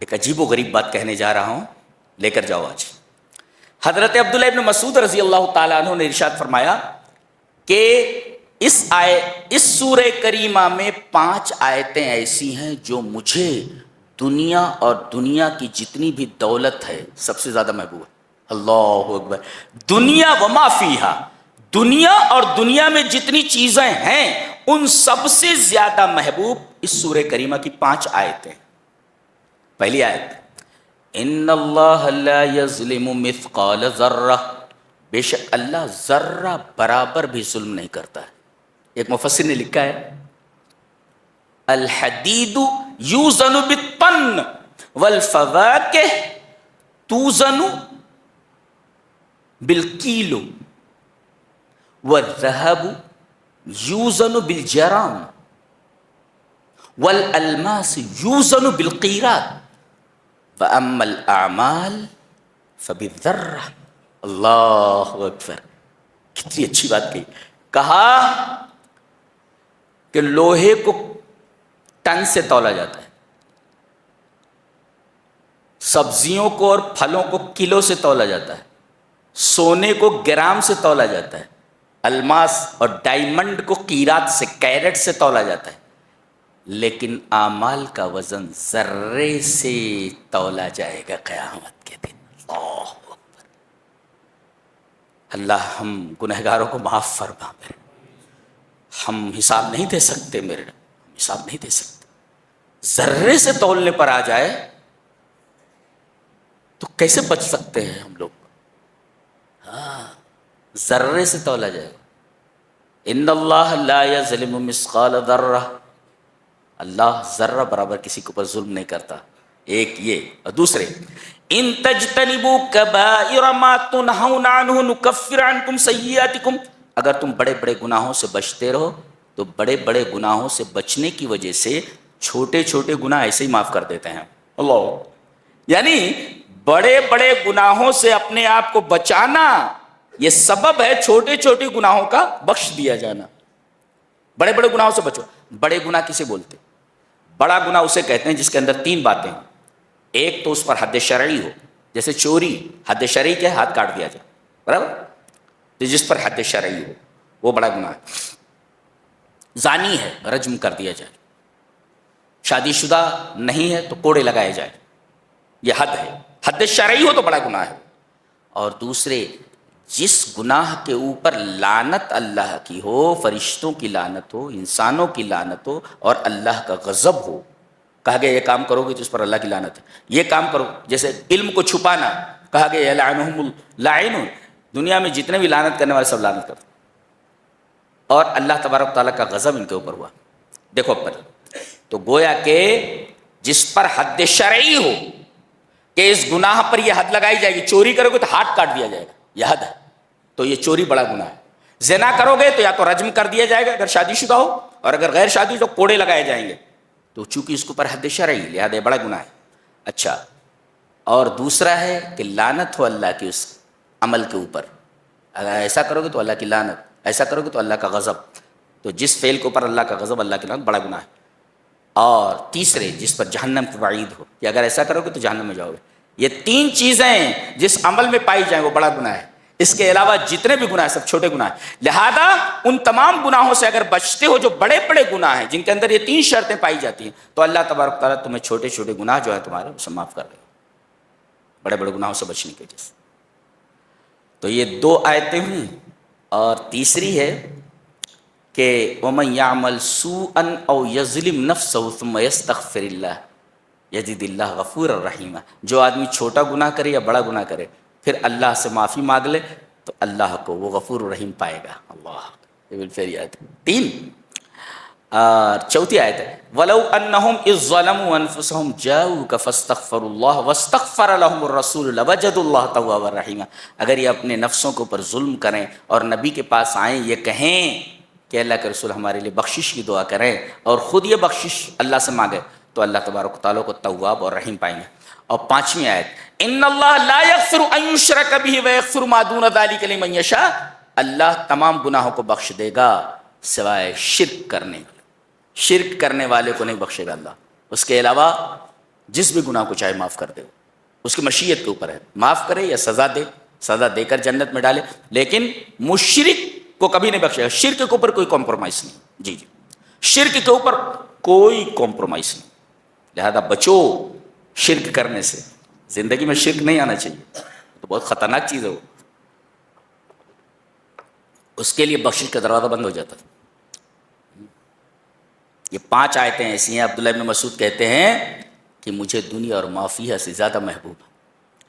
ایک عجیب و غریب بات کہنے جا رہا ہوں، لے کر جاؤ آج۔ حضرت عبداللہ ابن مسعود رضی اللہ تعالیٰ عنہ نے ارشاد فرمایا کہ اس سورہ کریمہ میں 5 آیتیں ایسی ہیں جو مجھے دنیا اور دنیا کی جتنی بھی دولت ہے سب سے زیادہ محبوب ہے۔ اللہ اکبر۔ دنیا وما فیہا، دنیا اور دنیا میں جتنی چیزیں ہیں ان سب سے زیادہ محبوب اس سورہ کریمہ کی 5 آیتیں۔ پہلی آیت، ان اللہ لا یظلم مثقال ذرہ، بے شک اللہ ذرہ برابر بھی ظلم نہیں کرتا ہے۔ ایک مفسر نے لکھا ہے الحدید یوزن بالطن والفواکہ توزن بالکیلو والذہب یوزن بالجرام والالماس یوزن بالقیرات وَأَمَّا الْأَعْمَالِ فَبِالذَّرَّةِ۔ اللہ اکبر، کتنی اچھی بات کہی۔ کہا کہ لوہے کو ٹن سے تولا جاتا ہے، سبزیوں کو اور پھلوں کو کلو سے تولا جاتا ہے، سونے کو گرام سے تولا جاتا ہے، الماس اور ڈائمنڈ کو قیرات سے، کیرٹ سے تولا جاتا ہے، لیکن اعمال کا وزن ذرے سے تولا جائے گا قیامت کے دن۔ اللہ اکبر۔ اللہ ہم گنہگاروں کو معاف فرما میرے، ہم حساب نہیں دے سکتے میرے، ہم حساب نہیں دے سکتے۔ ذرے سے تولنے پر آ جائے تو کیسے بچ سکتے ہیں ہم لوگ؟ ہاں، ذرے سے تولا جائے گا۔ ان اللہ لا یظلم مثقال ذرہ، اللہ ذرہ برابر کسی کے اوپر ظلم نہیں کرتا۔ ایک یہ، اور دوسرے ان تجتنبوا کبائر ما تنہون عنہ نکفر عنکم سیئاتکم، اگر تم بڑے بڑے گناہوں سے بچتے رہو تو بڑے بڑے گناہوں سے بچنے کی وجہ سے چھوٹے چھوٹے گناہ ایسے ہی معاف کر دیتے ہیں۔ اللہ، یعنی بڑے بڑے گناہوں سے اپنے آپ کو بچانا یہ سبب ہے چھوٹے چھوٹے گناہوں کا بخش دیا جانا۔ بڑے بڑے گناہوں سے بچو۔ بڑے گناہ کسے بولتے؟ بڑا گناہ اسے کہتے ہیں جس کے اندر 3 باتیں ہیں۔ ایک تو اس پر حد شرعی ہو، جیسے چوری، حد شرعی کیا ہے؟ ہاتھ کاٹ دیا جائے، برابر؟ تو جس پر حد شرعی ہو وہ بڑا گناہ ہے۔ زانی ہے، رجم کر دیا جائے۔ شادی شدہ نہیں ہے تو کوڑے لگائے جائے، یہ حد ہے۔ حد شرعی ہو تو بڑا گناہ ہے۔ اور دوسرے، جس گناہ کے اوپر لعنت اللہ کی ہو، فرشتوں کی لعنت ہو، انسانوں کی لعنت ہو اور اللہ کا غضب ہو، کہا گیا یہ کام کرو گے تو اس پر اللہ کی لعنت ہے، یہ کام کرو، جیسے علم کو چھپانا، کہا گیا یلعنہم اللاعنون، دنیا میں جتنے بھی لعنت کرنے والے سب لعنت کرتے، اور اللہ تبارک تعالیٰ کا غضب ان کے اوپر ہوا۔ دیکھو پر تو گویا کہ جس پر حد شرعی ہو کہ اس گناہ پر یہ حد لگائی جائے گی، چوری کرو گے تو ہاتھ کاٹ دیا جائے گا، یہ حد ہے، تو یہ چوری بڑا گناہ ہے۔ زنا کرو گے تو یا تو رجم کر دیا جائے گا اگر شادی شدہ ہو، اور اگر غیر شادی تو کوڑے لگائے جائیں گے، تو چونکہ اس کے اوپر حد شرعی لہذا یہ بڑا گناہ ہے۔ اچھا، اور دوسرا ہے کہ لعنت ہو اللہ کی اس عمل کے اوپر، اگر ایسا کرو گے تو اللہ کی لعنت، ایسا کرو گے تو اللہ کا غضب، تو جس فعل کے اوپر اللہ کا غضب، اللہ کی لعنت، بڑا گناہ ہے۔ اور تیسرے، جس پر جہنم کی وعید ہو کہ اگر ایسا کرو گے تو جہنم میں جاؤ گے۔ یہ 3 چیزیں جس عمل میں پائی جائیں وہ بڑا گناہ ہے۔ اس کے علاوہ جتنے بھی گناہ ہیں سب چھوٹے گناہ ہیں۔ لہذا ان تمام گناہوں سے اگر بچتے ہو جو بڑے بڑے گناہ ہیں جن کے اندر یہ 3 شرطیں پائی جاتی ہیں، تو اللہ تبارک تعالیٰ تمہیں چھوٹے چھوٹے گناہ جو ہے تمہارے اسے معاف کر دے گا، بڑے بڑے گناہوں سے بچنے کی وجہ سے۔ تو یہ 2 آیتیں ہوئیں، اور تیسری ہے کہ وَمَن يَعْمَلْ سُوءًا أَوْ يَظْلِمْ نَفْسَهُ ثُمَّ يَسْتَغْفِرِ اللَّهَ یجد اللہ غفور الرحیم۔ جو آدمی چھوٹا گناہ کرے یا بڑا گناہ کرے پھر اللہ سے معافی مانگ لے تو اللہ کو وہ غفور الرحیم پائے گا۔ اللہ، یہ بالفعل آیت 3۔ اور چوتھی آیت ہے وَلَوْ أَنَّهُمْ إِذ ظَّلَمُوا أَنفُسَهُمْ جَاءُوكَ فَاسْتَغْفَرُوا اللَّهَ وَاسْتَغْفَرَ لَهُمُ الرَّسُولُ لَوَجَدُوا اللَّهَ تَوَّابًا رَحِيمًا، اگر یہ اپنے نفسوں کے اوپر ظلم کریں اور نبی کے پاس آئیں، یہ کہیں کہ اللہ کے رسول ہمارے لیے بخشش کی دعا کریں اور خود یہ بخشش اللہ سے مانگے، تو اللہ تبارک و تعالیٰ کو تواب اور رحیم پائیں گے۔ اور 5ویں آیت ان اللہ لا یغفر ان یشرک بہ ویغفر ما دون ذلک لمن یشاء، اللہ تمام گناہوں کو بخش دے گا سوائے شرک کرنے والے، شرک کرنے والے کو نہیں بخشے گا اللہ، اس کے علاوہ جس بھی گناہ کو چاہے معاف کر دے، اس کی مشیت کے اوپر ہے، معاف کرے یا سزا دے، سزا دے کر جنت میں ڈالے، لیکن مشرک کو کبھی نہیں بخشے گا۔ شرک کے اوپر کوئی کمپرومائز نہیں، جی جی، شرک کے اوپر کوئی کمپرومائز نہیں، لہذا بچو شرک کرنے سے، زندگی میں شرک نہیں آنا چاہیے، تو بہت خطرناک چیز ہے وہ، اس کے لیے بخشش کا دروازہ بند ہو جاتا ہے۔ یہ 5 آیتیں ایسی ہیں، عبداللہ ابن مسعود کہتے ہیں کہ مجھے دنیا اور ما فیہا سے زیادہ محبوب ہے۔